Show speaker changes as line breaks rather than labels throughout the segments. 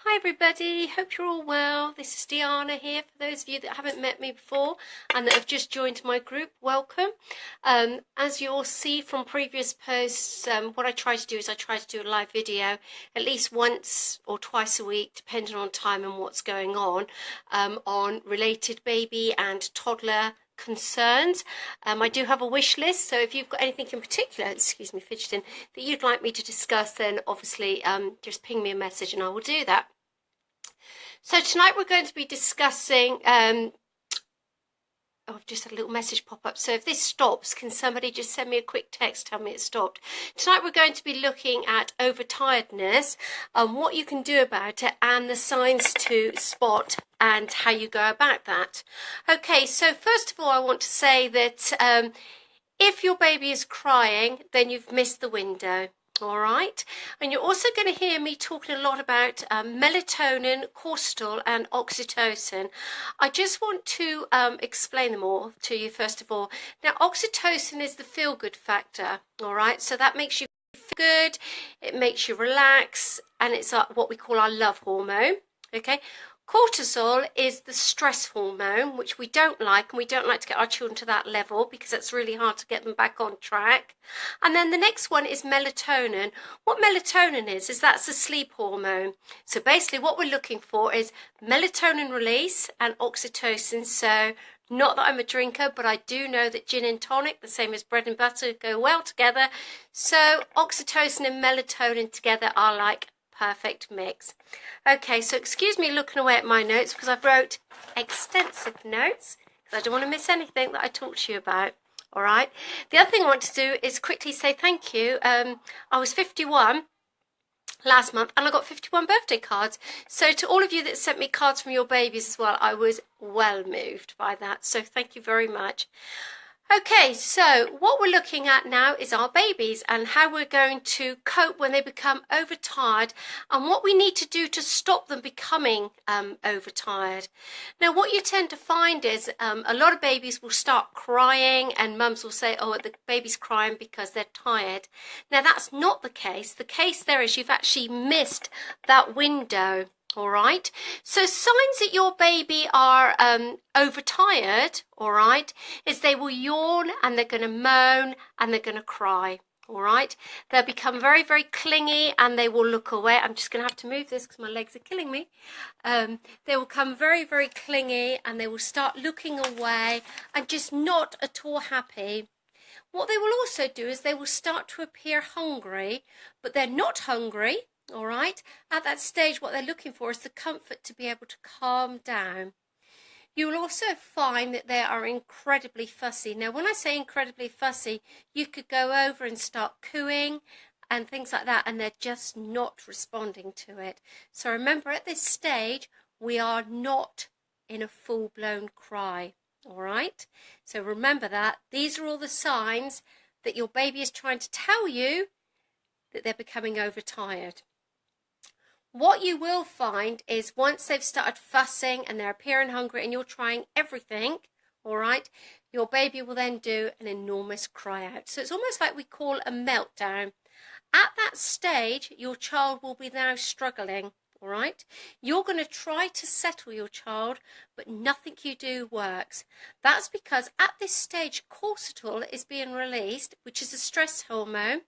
Hi everybody, hope you're all well. This is Diana here. For those of you that haven't met me before and that have just joined my group, welcome. As you all see from previous posts, what I try to do is I try to do a live video at least once or twice a week, depending on time and what's going on related baby and toddler concerns. I do have a wish list, so if you've got anything in particular, excuse me fidgeting, that you'd like me to discuss, then obviously just ping me a message and I will do that. So tonight we're going to be discussing, I've just had a little message pop up. So if this stops, can somebody just send me a quick text, tell me it stopped. Tonight we're going to be looking at overtiredness, what you can do about it and the signs to spot and how you go about that. Okay, so first of all, I want to say that if your baby is crying, then you've missed the window. All right, and you're also going to hear me talking a lot about melatonin, cortisol and oxytocin. I just want to explain them all to you first of all. Now, oxytocin is the feel-good factor, all right, so that makes you feel good, it makes you relax, and it's what we call our love hormone, okay. Cortisol is the stress hormone, which we don't like, and we don't like to get our children to that level because it's really hard to get them back on track. And then the next one is melatonin. What melatonin is that's the sleep hormone. So basically what we're looking for is melatonin release and oxytocin. So not that I'm a drinker, but I do know that gin and tonic, the same as bread and butter, go well together. So oxytocin and melatonin together are like perfect mix. Okay, so excuse me looking away at my notes because I've wrote extensive notes because I don't want to miss anything that I talked to you about. All right. The other thing I want to do is quickly say thank you. I was 51 last month and I got 51 birthday cards. So to all of you that sent me cards from your babies as well, I was well moved by that. So thank you very much. Okay, so what we're looking at now is our babies and how we're going to cope when they become overtired and what we need to do to stop them becoming overtired. Now, what you tend to find is a lot of babies will start crying and mums will say, oh, the baby's crying because they're tired. Now, that's not the case. The case there is you've actually missed that window. All right, so signs that your baby are overtired, all right, is they will yawn and they're going to moan and they're going to cry. All right, they'll become very, very clingy and they will look away. I'm just going to have to move this because my legs are killing me. They will come very, very clingy and they will start looking away and just not at all happy. What they will also do is they will start to appear hungry, but they're not hungry. All right, at that stage what they're looking for is the comfort to be able to calm down. You will also find that they are incredibly fussy. Now, when I say incredibly fussy, you could go over and start cooing and things like that, and they're just not responding to it. So remember, at this stage, we are not in a full-blown cry. All right, so remember that. These are all the signs that your baby is trying to tell you that they're becoming overtired. What you will find is once they've started fussing and they're appearing hungry and you're trying everything, all right, your baby will then do an enormous cry out. So it's almost like we call a meltdown. At that stage, your child will be now struggling, all right? You're going to try to settle your child, but nothing you do works. That's because at this stage, cortisol is being released, which is a stress hormone.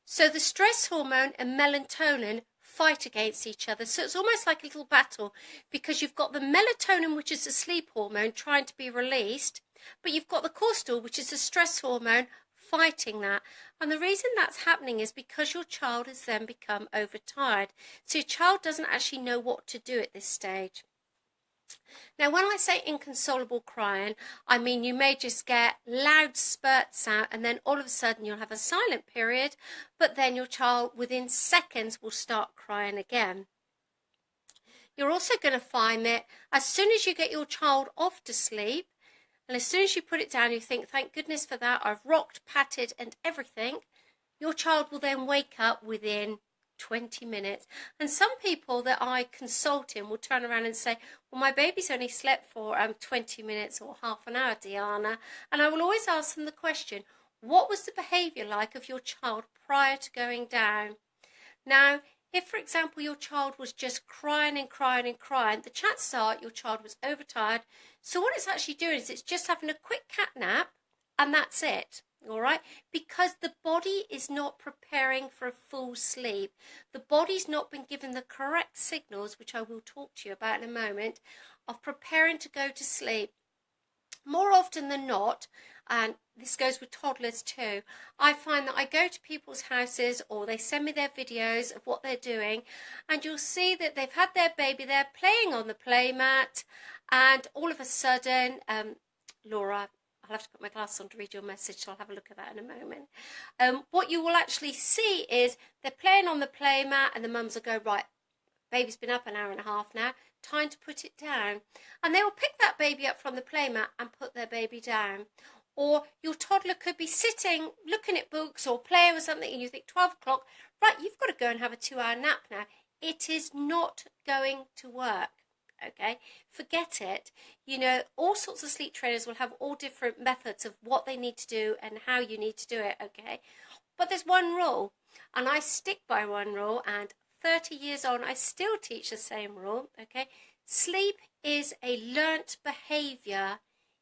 So the stress hormone and melatonin fight against each other. So it's almost like a little battle because you've got the melatonin, which is the sleep hormone, trying to be released, but you've got the cortisol, which is the stress hormone, fighting that. And the reason that's happening is because your child has then become overtired. So your child doesn't actually know what to do at this stage. Now, when I say inconsolable crying, I mean you may just get loud spurts out and then all of a sudden you'll have a silent period, but then your child within seconds will start crying again. You're also going to find that as soon as you get your child off to sleep, and as soon as you put it down, you think, thank goodness for that, I've rocked, patted and everything, your child will then wake up within 20 minutes. And some people that I consult in will turn around and say, well, my baby's only slept for 20 minutes or half an hour, Diana. And I will always ask them the question, what was the behaviour like of your child prior to going down? Now, If, for example, your child was just crying and crying and crying, the chances are your child was overtired. So what it's actually doing is it's just having a quick cat nap, and that's it. All right, because the body is not preparing for a full sleep. The body's not been given the correct signals, which I will talk to you about in a moment, of preparing to go to sleep. More often than not, and this goes with toddlers too, I find that I go to people's houses or they send me their videos of what they're doing, and you'll see that they've had their baby there playing on the playmat, and all of a sudden, Laura, I'll have to put my glasses on to read your message, so I'll have a look at that in a moment. What you will actually see is they're playing on the playmat, and the mums will go, right, baby's been up an hour and a half now, time to put it down. And they will pick that baby up from the playmat and put their baby down. Or your toddler could be sitting, looking at books or playing with something, and you think 12 o'clock, right, you've got to go and have a 2-hour nap now. It is not going to work. Okay, forget it. You know, all sorts of sleep trainers will have all different methods of what they need to do and how you need to do it, okay? But there's one rule, and I stick by one rule, and 30 years on, I still teach the same rule, okay? Sleep is a learnt behaviour.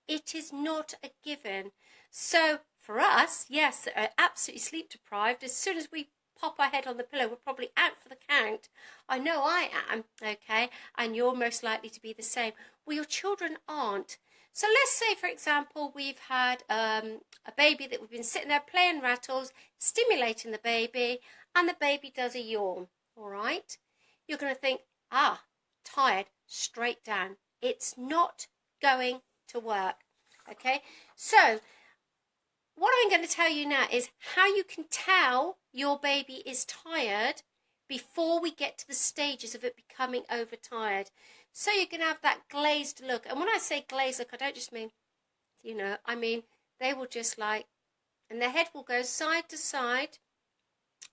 It is not a given. So for us, yes, that are absolutely sleep deprived, as soon as we pop our head on the pillow, we're probably out for the count. I know I am, okay? And you're most likely to be the same. Well, your children aren't. So let's say, for example, we've had a baby that we've been sitting there playing rattles, stimulating the baby, and the baby does a yawn, all right? You're going to think, tired, straight down. It's not going to work, okay? So what I'm going to tell you now is how you can tell your baby is tired before we get to the stages of it becoming overtired. So you're going to have that glazed look. And when I say glazed look, I don't just mean, you know, I mean they will just like, and their head will go side to side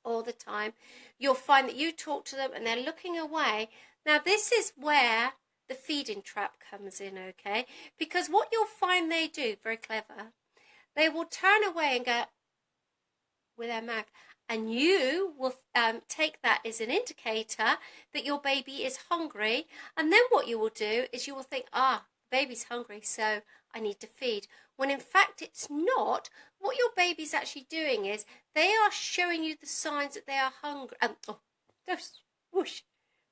all the time. You'll find that you talk to them and they're looking away. Now this is where the feeding trap comes in, okay? Because what you'll find they do, very clever, they will turn away and go with their mouth, and you will take that as an indicator that your baby is hungry. And then what you will do is you will think, baby's hungry, so I need to feed. When in fact it's not. What your baby's actually doing is they are showing you the signs that they are hungry.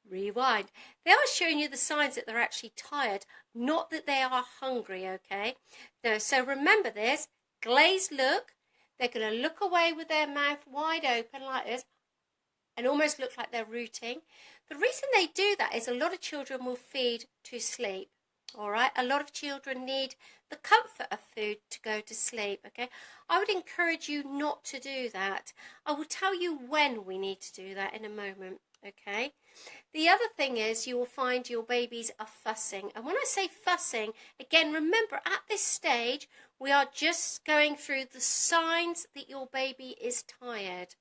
Rewind. They are showing you the signs that they're actually tired, not that they are hungry, okay? Now, so remember this. Glazed look, they're going to look away with their mouth wide open like this and almost look like they're rooting. The reason they do that is a lot of children will feed to sleep, all right? A lot of children need the comfort of food to go to sleep, okay? I would encourage you not to do that. I will tell you when we need to do that in a moment, okay? The other thing is you will find your babies are fussing. And when I say fussing, again, remember at this stage, we are just going through the signs that your baby is tired.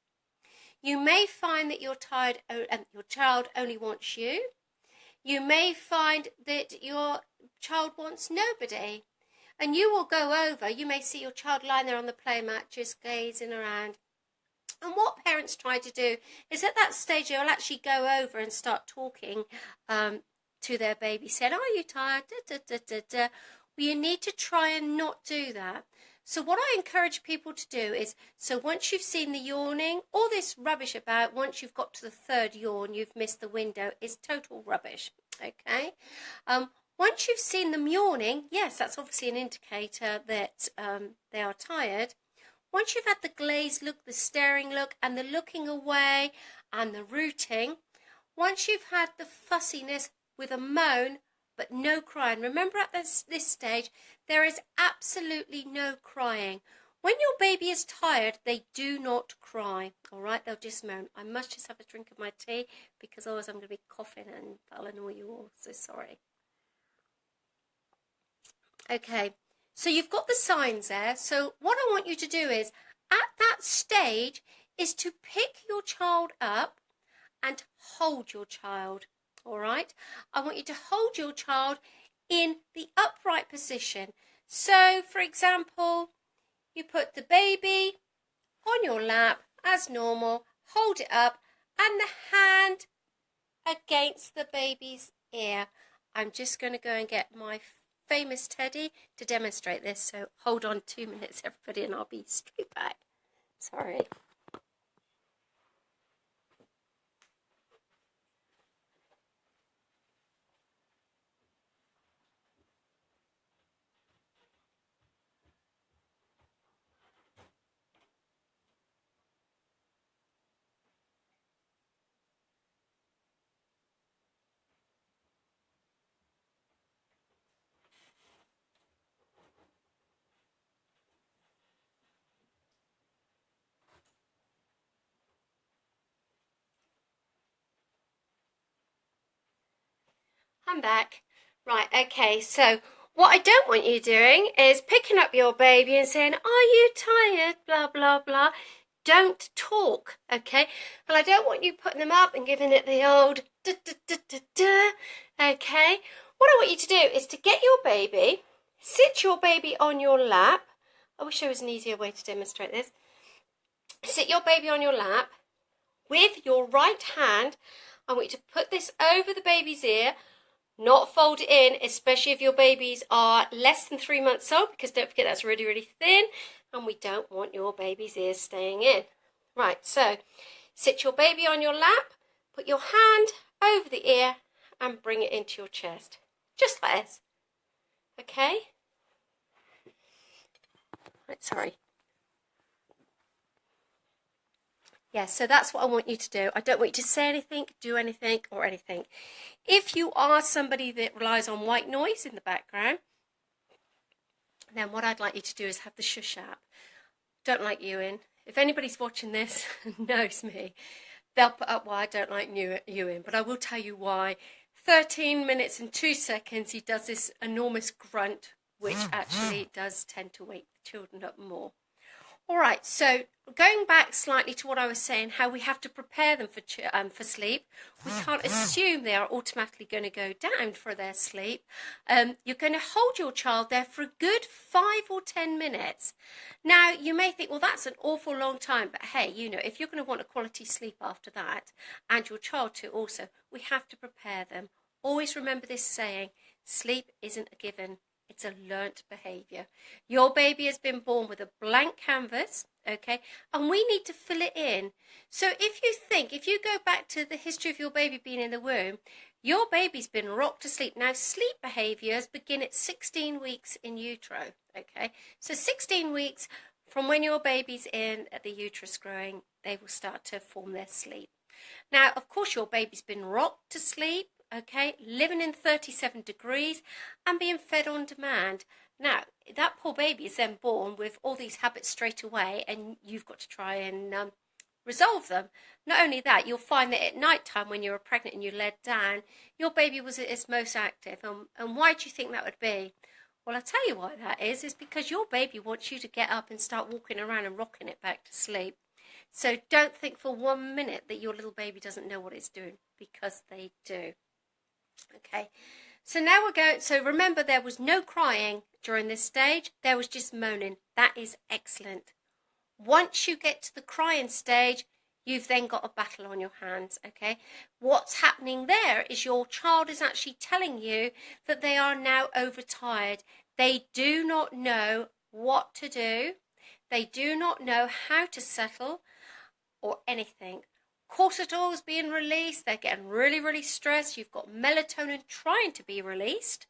You may find that your child only wants you. You may find that your child wants nobody. And you will go over, you may see your child lying there on the playmat just gazing around. And what parents try to do is at that stage they'll actually go over and start talking to their baby, saying, "Are you tired?" Well, you need to try and not do that. So what I encourage people to do is, so once you've seen the yawning, all this rubbish about once you've got to the third yawn, you've missed the window, is total rubbish, okay? Once you've seen them yawning, yes, that's obviously an indicator that they are tired. Once you've had the glazed look, the staring look, and the looking away, and the rooting, once you've had the fussiness with a moan, but no crying. Remember at this stage, there is absolutely no crying. When your baby is tired, they do not cry, all right? They'll just moan. I must just have a drink of my tea, because otherwise I'm going to be coughing and that'll annoy you all, so sorry. Okay. So you've got the signs there. So what I want you to do is, at that stage, is to pick your child up and hold your child, all right? I want you to hold your child in the upright position. So, for example, you put the baby on your lap as normal, hold it up, and the hand against the baby's ear. I'm just going to go and get my famous teddy to demonstrate this. So hold on 2 minutes, everybody, and I'll be straight back. Sorry. I'm back. Right, okay, so what I don't want you doing is picking up your baby and saying, "Are you tired?" Blah, blah, blah. Don't talk, okay? And I don't want you putting them up and giving it the old da da da da da, okay? What I want you to do is to get your baby, sit your baby on your lap. I wish there was an easier way to demonstrate this. Sit your baby on your lap with your right hand. I want you to put this over the baby's ear, not fold it in, especially if your babies are less than 3 months old, because don't forget that's really, really thin, and we don't want your baby's ears staying in. Right, so sit your baby on your lap, put your hand over the ear, and bring it into your chest. Just like this. Okay? Right, sorry. Yes, so that's what I want you to do. I don't want you to say anything, do anything, or anything. If you are somebody that relies on white noise in the background, then what I'd like you to do is have the shush app. Don't like Ewan. If anybody's watching this and knows me, they'll put up why I don't like Ewan, but I will tell you why. 13 minutes and 2 seconds, he does this enormous grunt, which actually does tend to wake the children up more. All right, so going back slightly to what I was saying, how we have to prepare them for sleep. We can't assume they are automatically going to go down for their sleep. You're going to hold your child there for a good 5 or 10 minutes. Now, you may think, well, that's an awful long time. But hey, you know, if you're going to want a quality sleep after that, and your child too also, we have to prepare them. Always remember this saying, sleep isn't a given. It's a learnt behaviour. Your baby has been born with a blank canvas, okay, and we need to fill it in. So if you go back to the history of your baby being in the womb, your baby's been rocked to sleep. Now, sleep behaviours begin at 16 weeks in utero, okay? So 16 weeks from when your baby's in the uterus growing, they will start to form their sleep. Now, of course, your baby's been rocked to sleep, okay, living in 37 degrees and being fed on demand. Now, that poor baby is then born with all these habits straight away, and you've got to try and resolve them. Not only that, you'll find that at night time when you're pregnant and you led down, your baby was at its most active. And why do you think that would be? Well, I'll tell you why that is because your baby wants you to get up and start walking around and rocking it back to sleep. So don't think for 1 minute that your little baby doesn't know what it's doing, because they do. Okay, so now we're going, so remember there was no crying during this stage, there was just moaning. That is excellent. Once you get to the crying stage, you've then got a battle on your hands, okay? What's happening there is your child is actually telling you that they are now overtired. They do not know what to do. They do not know how to settle or anything. Cortisol is being released. They're getting really, really stressed. You've got melatonin trying to be released,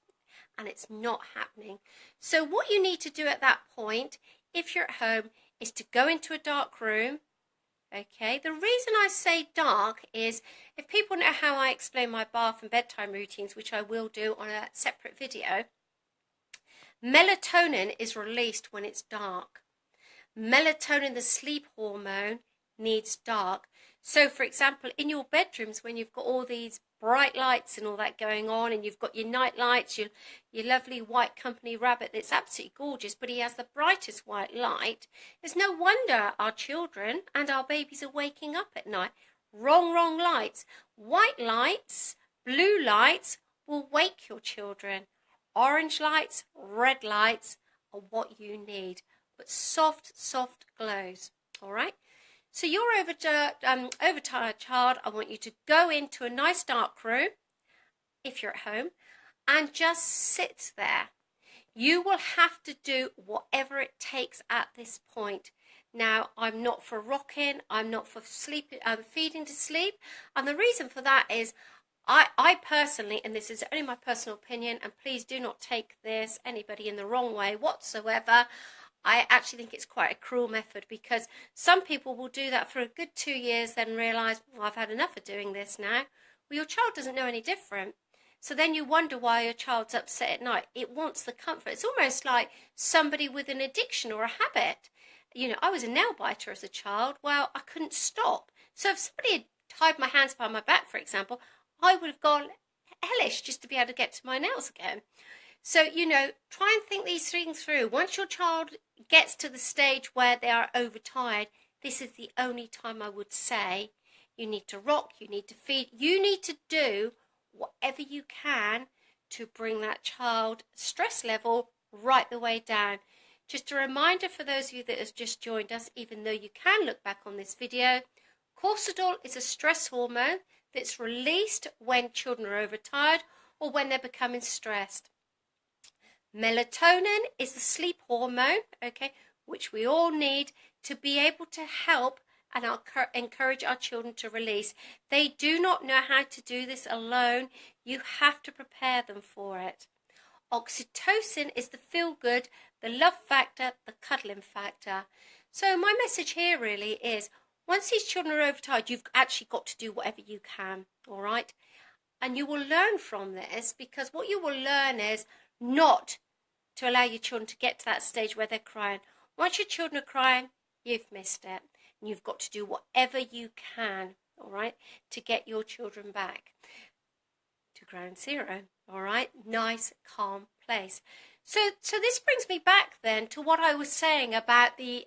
and it's not happening. So what you need to do at that point, if you're at home, is to go into a dark room. Okay, the reason I say dark is if people know how I explain my bath and bedtime routines, which I will do on a separate video, melatonin is released when it's dark. Melatonin, the sleep hormone, needs dark. So, for example, in your bedrooms, when you've got all these bright lights and all that going on, and you've got your night lights, your lovely white company rabbit that's absolutely gorgeous, but he has the brightest white light, it's no wonder our children and our babies are waking up at night. Wrong lights. White lights, blue lights will wake your children. Orange lights, red lights are what you need, but soft glows, all right? So your overtired child, I want you to go into a nice dark room, if you're at home, and just sit there. You will have to do whatever it takes at this point. Now, I'm not for rocking, I'm not for feeding to sleep, and the reason for that is I personally, and this is only my personal opinion, and please do not take this, anybody, in the wrong way whatsoever, I actually think it's quite a cruel method, because some people will do that for a good 2 years, then realise, well, I've had enough of doing this now. Well, your child doesn't know any different. So then you wonder why your child's upset at night. It wants the comfort. It's almost like somebody with an addiction or a habit. You know, I was a nail biter as a child. Well, I couldn't stop. So if somebody had tied my hands behind my back, for example, I would have gone hellish just to be able to get to my nails again. So, you know, try and think these things through. Once your child gets to the stage where they are overtired, this is the only time I would say you need to rock, you need to feed, you need to do whatever you can to bring that child stress level right the way down. Just a reminder for those of you that have just joined us, even though you can look back on this video, cortisol is a stress hormone that's released when children are overtired or when they're becoming stressed. Melatonin is the sleep hormone, okay, which we all need to be able to help and encourage our children to release. They do not know how to do this alone. You have to prepare them for it. Oxytocin is the feel-good, the love factor, the cuddling factor. So my message here really is, once these children are overtired, you've actually got to do whatever you can, all right? And you will learn from this, because what you will learn is not to allow your children to get to that stage where they're crying. Once your children are crying, you've missed it. And you've got to do whatever you can, all right, to get your children back to ground zero, all right? Nice, calm place. So this brings me back then to what I was saying about the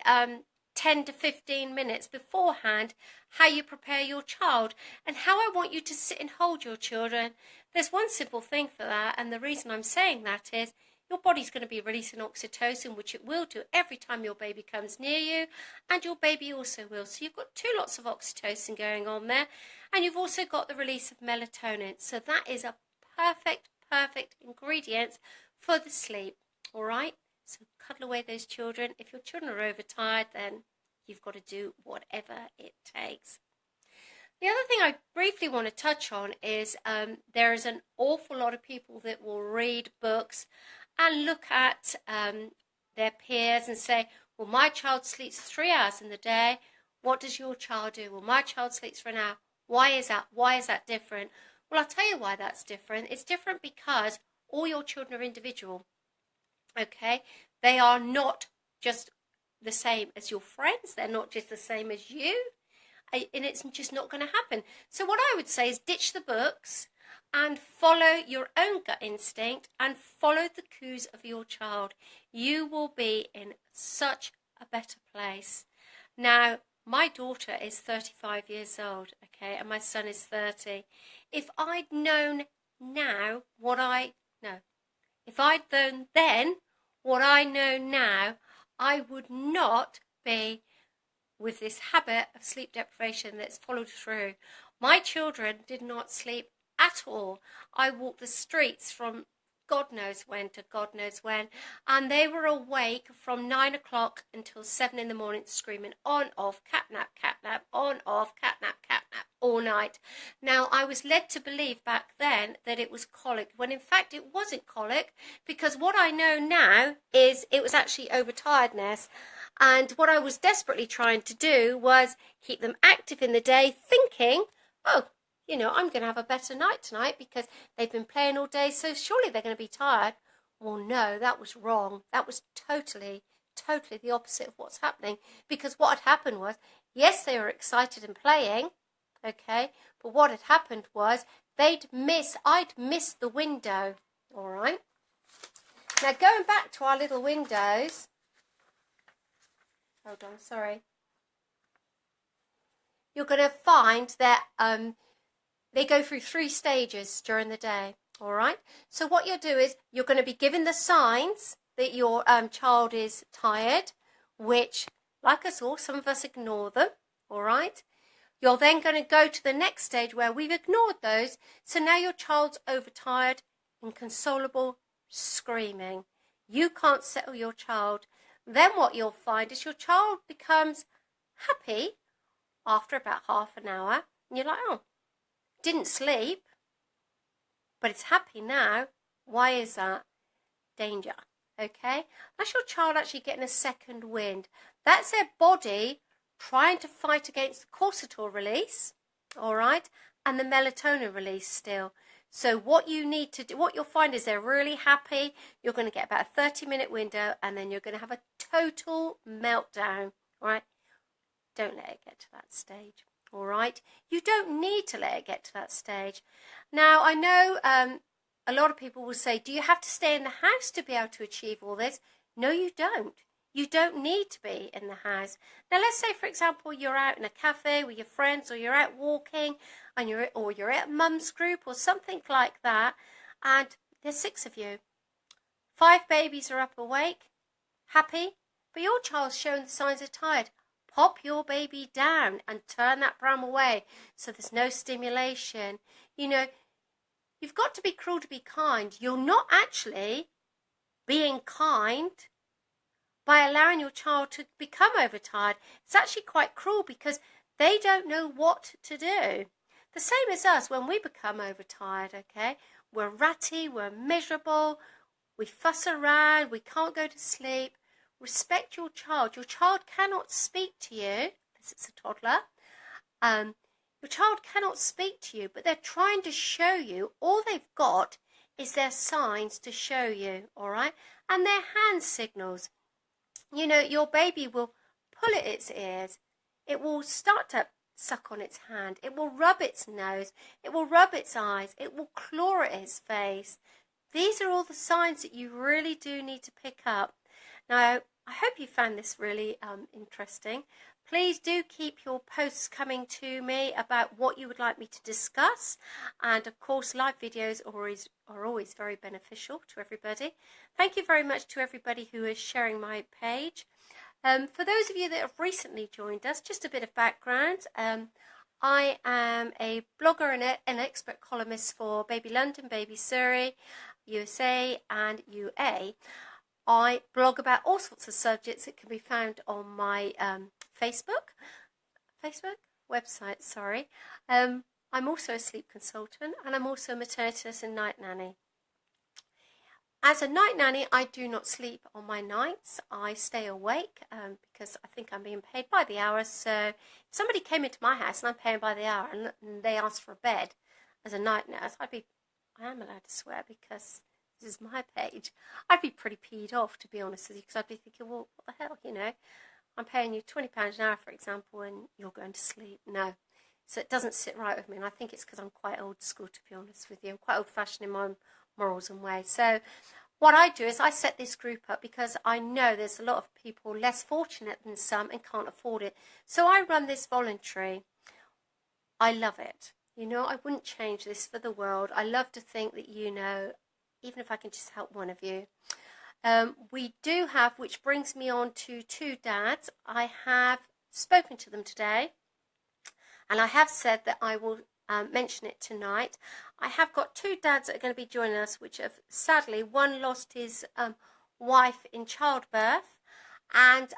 10 to 15 minutes beforehand, how you prepare your child and how I want you to sit and hold your children. There's one simple thing for that, and the reason I'm saying that is your body's going to be releasing oxytocin, which it will do every time your baby comes near you, and your baby also will. So you've got 2 lots of oxytocin going on there, and you've also got the release of melatonin. So that is a perfect ingredient for the sleep, all right? So cuddle away those children. If your children are overtired, then you've got to do whatever it takes. The other thing I briefly want to touch on is there is an awful lot of people that will read books and look at their peers and say, well, my child sleeps 3 hours in the day. What does your child do? Well, my child sleeps for an hour. Why is that? Why is that different? Well, I'll tell you why that's different. It's different because all your children are individual, okay? They are not just the same as your friends. They're not just the same as you. And it's just not going to happen. So what I would say is ditch the books and follow your own gut instinct and follow the cues of your child. You will be in such a better place. Now, my daughter is 35 years old, okay, and my son is 30. If I'd known now what I know, if I'd known then what I know now, I would not be with this habit of sleep deprivation that's followed through. My children did not sleep at all. I walked the streets from God knows when to God knows when, and they were awake from 9 o'clock until 7 in the morning, screaming on, off, catnap, on, off, catnap, all night. Now, I was led to believe back then that it was colic, when in fact it wasn't colic, because what I know now is it was actually overtiredness. And what I was desperately trying to do was keep them active in the day, thinking, oh, you know, I'm going to have a better night tonight because they've been playing all day, so surely they're going to be tired. Well, no, that was wrong. That was totally the opposite of what's happening, because what had happened was, yes, they were excited and playing, okay, but what had happened was I'd missed the window, all right? Now, going back to our little windows, hold on, sorry. You're going to find that they go through 3 stages during the day, all right? So what you'll do is you're going to be given the signs that your child is tired, which, like us all, some of us ignore them, all right? You're then going to go to the next stage where we've ignored those. So now your child's overtired, inconsolable, screaming. You can't settle your child. Then what you'll find is your child becomes happy after about half an hour. And you're like, oh, didn't sleep, but it's happy now. Why is that? Danger. Okay? That's your child actually getting a second wind. That's their body trying to fight against the cortisol release, all right, and the melatonin release still. So what you need to do, what you'll find is they're really happy. You're going to get about a 30-minute window, and then you're going to have a total meltdown, all right? Don't let it get to that stage, all right? You don't need to let it get to that stage. Now, I know a lot of people will say, do you have to stay in the house to be able to achieve all this? No, you don't. You don't need to be in the house. Now, let's say, for example, you're out in a cafe with your friends, or you're out walking, and you're at mum's group or something like that, and there's 6 of you. 5 babies are up awake, happy, but your child's showing the signs of tired. Pop your baby down and turn that pram away so there's no stimulation. You know, you've got to be cruel to be kind. You're not actually being kind by allowing your child to become overtired. It's actually quite cruel because they don't know what to do. The same as us when we become overtired, okay? We're ratty, we're miserable, we fuss around, we can't go to sleep. Respect your child. Your child cannot speak to you, unless it's a toddler. Your child cannot speak to you, but they're trying to show you. All they've got is their signs to show you, all right? And their hand signals. You know, your baby will pull at its ears. It will start to suck on its hand. It will rub its nose. It will rub its eyes. It will claw at its face. These are all the signs that you really do need to pick up. Now, I hope you found this really interesting. Please do keep your posts coming to me about what you would like me to discuss. And of course, live videos are always very beneficial to everybody. Thank you very much to everybody who is sharing my page. For those of you that have recently joined us, just a bit of background. I am a blogger and an expert columnist for Baby London, Baby Surrey, USA and UA. I blog about all sorts of subjects that can be found on my Facebook website, sorry. I'm also a sleep consultant, and I'm also a maternity nurse and night nanny. As a night nanny, I do not sleep on my nights. I stay awake because I think I'm being paid by the hour. So if somebody came into my house and I'm paying by the hour and they asked for a bed as a night nurse, I am allowed to swear because this is my page. I'd be pretty peed off, to be honest with you, because I'd be thinking, well, what the hell, you know? I'm paying you £20 an hour, for example, and you're going to sleep. No. So it doesn't sit right with me, and I think it's because I'm quite old school, to be honest with you. I'm quite old-fashioned in my morals and ways. So what I do is I set this group up because I know there's a lot of people less fortunate than some and can't afford it. So I run this voluntary. I love it. You know, I wouldn't change this for the world. I love to think that, you know, even if I can just help one of you. We do have, which brings me on to 2 dads. I have spoken to them today, and I have said that I will mention it tonight. I have got 2 dads that are going to be joining us, which have sadly, one lost his wife in childbirth, and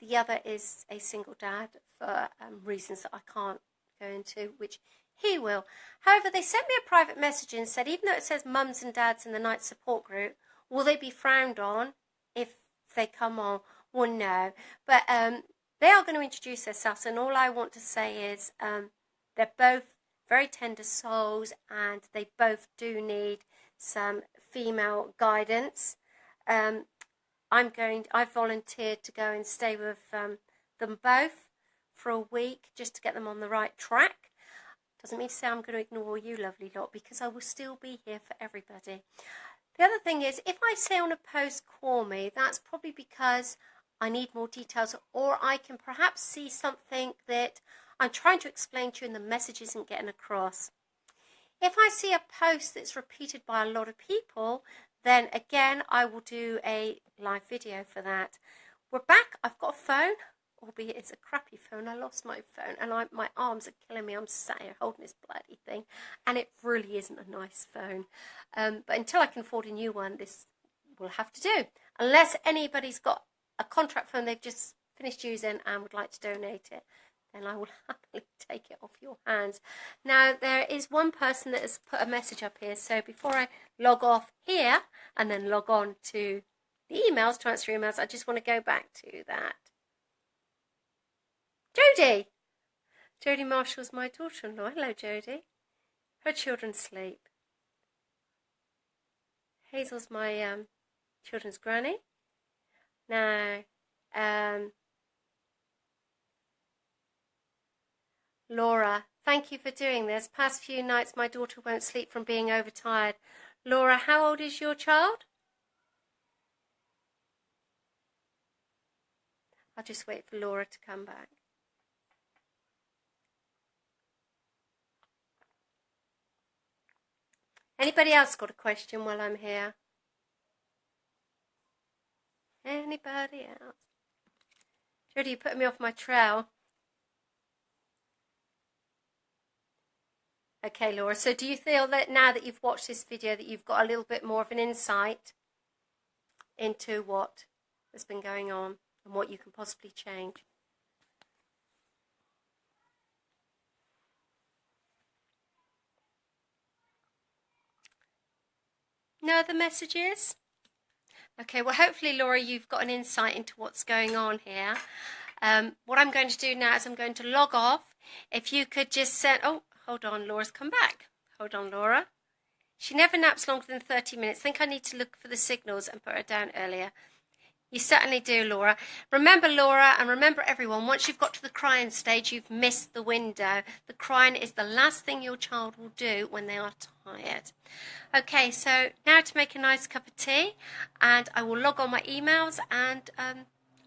the other is a single dad for reasons that I can't go into, which he will. However, they sent me a private message and said, even though it says mums and dads in the night support group, will they be frowned on if they come on? Well, no. But they are going to introduce themselves, and all I want to say is they're both very tender souls, and they both do need some female guidance. I've volunteered to go and stay with them both for a week just to get them on the right track. Doesn't mean to say I'm going to ignore you lovely lot, because I will still be here for everybody. The other thing is, if I say on a post, call me, that's probably because I need more details, or I can perhaps see something that I'm trying to explain to you and the message isn't getting across. If I see a post that's repeated by a lot of people, then again, I will do a live video for that. We're back. I've got a phone, albeit it's a crappy phone. I lost my phone, and my arms are killing me. I'm sat here holding this bloody thing, and it really isn't a nice phone. But until I can afford a new one, this will have to do. Unless anybody's got a contract phone they've just finished using and would like to donate it, then I will happily take it off your hands. Now, there is one person that has put a message up here, so before I log off here and then log on to the emails to answer emails, I just want to go back to that. Jodie! Jodie Marshall's my daughter-in-law. Hello, Jodie. Her children sleep. Hazel's my children's granny. Now, Laura, thank you for doing this. Past few nights my daughter won't sleep from being overtired. Laura, how old is your child? I'll just wait for Laura to come back. Anybody else got a question while I'm here? Anybody else? Jodie, you're putting me off my trail. Okay, Laura, so do you feel that now that you've watched this video that you've got a little bit more of an insight into what has been going on and what you can possibly change? No other messages? Okay, well, hopefully, Laura, you've got an insight into what's going on here. What I'm going to do now is I'm going to log off. If you could just send... Oh, hold on, Laura's come back. Hold on, Laura. She never naps longer than 30 minutes. I think I need to look for the signals and put her down earlier. You certainly do, Laura. Remember, Laura, and remember everyone, once you've got to the crying stage, you've missed the window. The crying is the last thing your child will do when they are tired. Okay, so now to make a nice cup of tea, and I will log on my emails and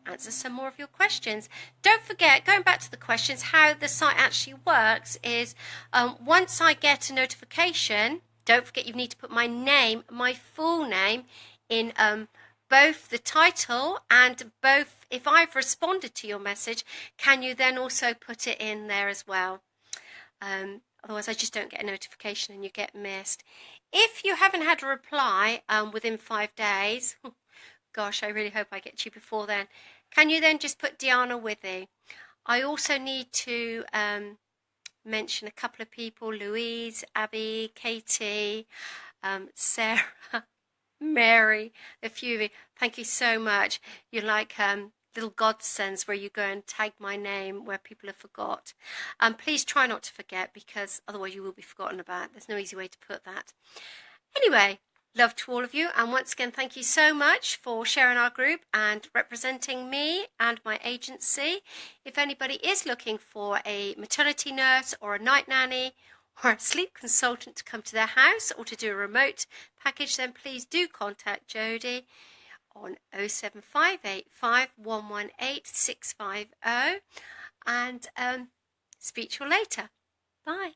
answer some more of your questions. Don't forget, going back to the questions, how the site actually works is once I get a notification, don't forget you need to put my name, my full name, in both the title and both, if I've responded to your message, can you then also put it in there as well? Otherwise I just don't get a notification and you get missed. If you haven't had a reply within 5 days, gosh, I really hope I get to you before then, can you then just put Diana Withy? I also need to mention a couple of people, Louise, Abby, Katie, Sarah, Mary, a few of you. Thank you so much. You're like little godsends where you go and tag my name where people have forgot. Please try not to forget, because otherwise you will be forgotten about. There's no easy way to put that. Anyway, love to all of you, and once again thank you so much for sharing our group and representing me and my agency. If anybody is looking for a maternity nurse or a night nanny or a sleep consultant to come to their house or to do a remote package, then please do contact Jodie on 07585 118 650, and speak to you later. Bye.